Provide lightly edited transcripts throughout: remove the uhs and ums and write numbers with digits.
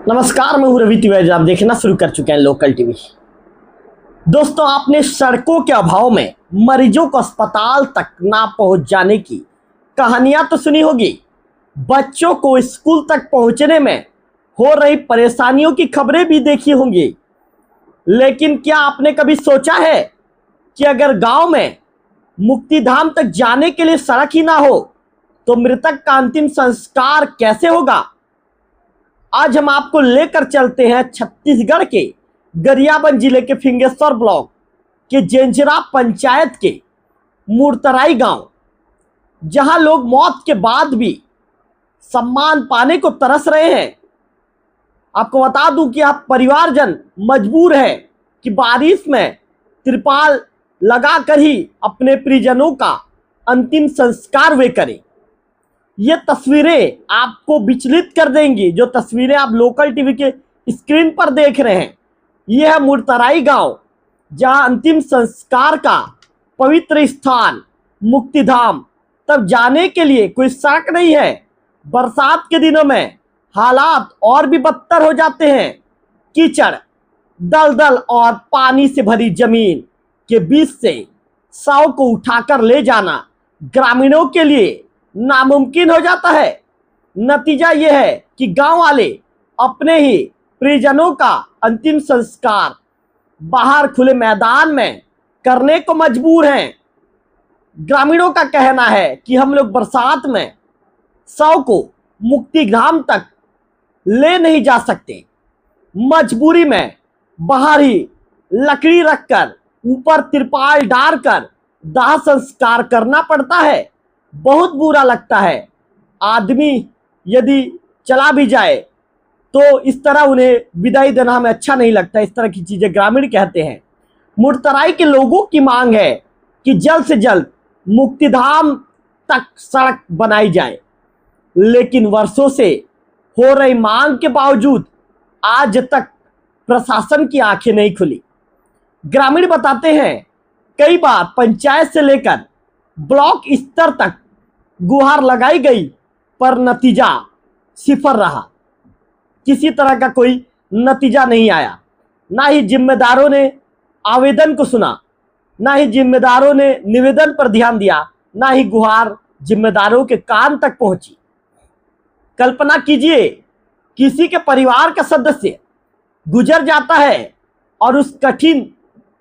नमस्कार, मैं हूं रवि तिवारी। आप देखना शुरू कर चुके हैं लोकल टीवी। दोस्तों, आपने सड़कों के अभाव में मरीजों को अस्पताल तक ना पहुंच जाने की कहानियां तो सुनी होगी। बच्चों को स्कूल तक पहुंचने में हो रही परेशानियों की खबरें भी देखी होंगी। लेकिन क्या आपने कभी सोचा है कि अगर गांव में मुक्तिधाम तक जाने के लिए सड़क ही ना हो तो मृतक का अंतिम संस्कार कैसे होगा? आज हम आपको लेकर चलते हैं छत्तीसगढ़ के गरियाबंद जिले के फिंगेश्वर ब्लॉक के जेंजरा पंचायत के मुरतराई गांव, जहां लोग मौत के बाद भी सम्मान पाने को तरस रहे हैं। आपको बता दूं कि आप परिवारजन मजबूर है कि बारिश में तिरपाल लगाकर ही अपने परिजनों का अंतिम संस्कार वे करें। ये तस्वीरें आपको विचलित कर देंगी। जो तस्वीरें आप लोकल टीवी के स्क्रीन पर देख रहे हैं, यह है मुरतराई गांव, जहां अंतिम संस्कार का पवित्र स्थान मुक्तिधाम तब जाने के लिए कोई सड़क नहीं है। बरसात के दिनों में हालात और भी बदतर हो जाते हैं। कीचड़, दलदल और पानी से भरी जमीन के बीच से शव को उठाकर ले जाना ग्रामीणों के लिए नामुमकिन हो जाता है। नतीजा यह है कि गांव वाले अपने ही परिजनों का अंतिम संस्कार बाहर खुले मैदान में करने को मजबूर हैं। ग्रामीणों का कहना है कि हम लोग बरसात में शव को मुक्तिधाम तक ले नहीं जा सकते। मजबूरी में बाहर ही लकड़ी रखकर ऊपर तिरपाल डालकर दाह संस्कार करना पड़ता है। बहुत बुरा लगता है। आदमी यदि चला भी जाए तो इस तरह उन्हें विदाई देना हमें अच्छा नहीं लगता। इस तरह की चीजें ग्रामीण कहते हैं। मुरतराई के लोगों की मांग है कि जल्द से जल्द मुक्तिधाम तक सड़क बनाई जाए, लेकिन वर्षों से हो रही मांग के बावजूद आज तक प्रशासन की आंखें नहीं खुली। ग्रामीण बताते हैं, कई बार पंचायत से लेकर ब्लॉक स्तर तक गुहार लगाई गई, पर नतीजा सिफर रहा। किसी तरह का कोई नतीजा नहीं आया। ना ही जिम्मेदारों ने आवेदन को सुना, ना ही जिम्मेदारों ने निवेदन पर ध्यान दिया, ना ही गुहार जिम्मेदारों के कान तक पहुंची। कल्पना कीजिए, किसी के परिवार का सदस्य गुजर जाता है और उस कठिन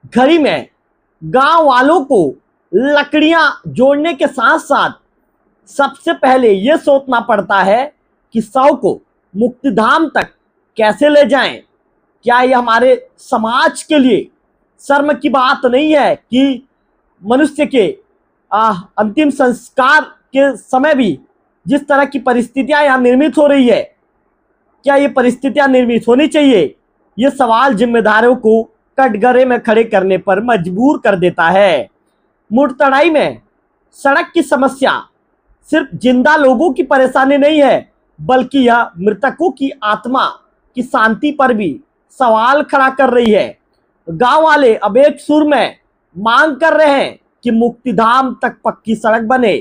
घड़ी में गांव वालों को लकड़ियां जोड़ने के साथ साथ सबसे पहले यह सोचना पड़ता है कि शव को मुक्तिधाम तक कैसे ले जाएं। क्या यह हमारे समाज के लिए शर्म की बात नहीं है कि मनुष्य के अंतिम संस्कार के समय भी जिस तरह की परिस्थितियां यहाँ निर्मित हो रही है, क्या ये परिस्थितियां निर्मित होनी चाहिए? ये सवाल जिम्मेदारों को कटघरे में खड़े करने पर मजबूर कर देता है। मुरतराई में सड़क की समस्या सिर्फ जिंदा लोगों की परेशानी नहीं है, बल्कि यह मृतकों की आत्मा की शांति पर भी सवाल खड़ा कर रही है। गांव वाले अब एक सुर में मांग कर रहे हैं कि मुक्तिधाम तक पक्की सड़क बने।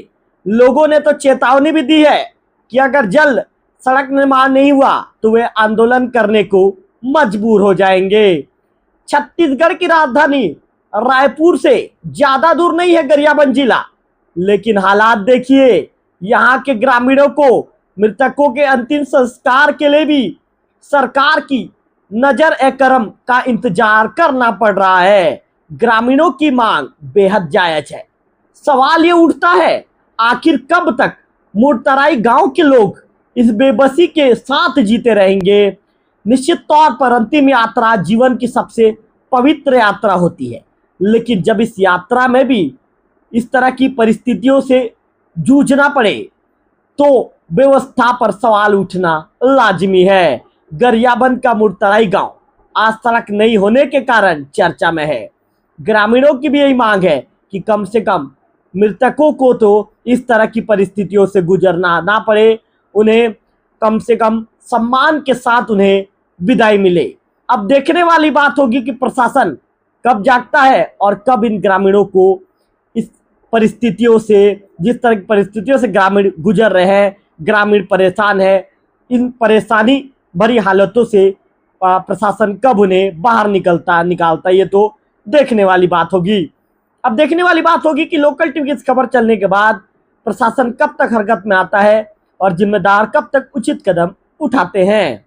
लोगों ने तो चेतावनी भी दी है कि अगर जल्द सड़क निर्माण नहीं हुआ तो वे आंदोलन करने को मजबूर हो जाएंगे। छत्तीसगढ़ की राजधानी रायपुर से ज्यादा दूर नहीं है गरियाबंद जिला, लेकिन हालात देखिए। यहाँ के ग्रामीणों को मृतकों के अंतिम संस्कार के लिए भी सरकार की नजर ए करम का इंतजार करना पड़ रहा है। ग्रामीणों की मांग बेहद जायज है। सवाल ये उठता है, आखिर कब तक मुरतराई गांव के लोग इस बेबसी के साथ जीते रहेंगे? निश्चित तौर पर अंतिम यात्रा जीवन की सबसे पवित्र यात्रा होती है, लेकिन जब इस यात्रा में भी इस तरह की परिस्थितियों से जूझना पड़े तो व्यवस्था पर सवाल उठना लाजिमी है। गरियाबंद का मुरतराई गांव आज सड़क नहीं होने के कारण चर्चा में है। ग्रामीणों की भी यही मांग है कि कम से कम मृतकों को तो इस तरह की परिस्थितियों से गुजरना ना पड़े, उन्हें कम से कम सम्मान के साथ उन्हें विदाई मिले। अब देखने वाली बात होगी कि प्रशासन कब जागता है और कब इन ग्रामीणों को इस परिस्थितियों से, जिस तरह की परिस्थितियों से ग्रामीण गुजर रहे हैं, ग्रामीण परेशान है, इन परेशानी भरी हालातों से प्रशासन कब उन्हें बाहर निकालता ये तो देखने वाली बात होगी। अब देखने वाली बात होगी कि लोकल टीवी की इस खबर चलने के बाद प्रशासन कब तक हरकत में आता है और जिम्मेदार कब तक उचित कदम उठाते हैं।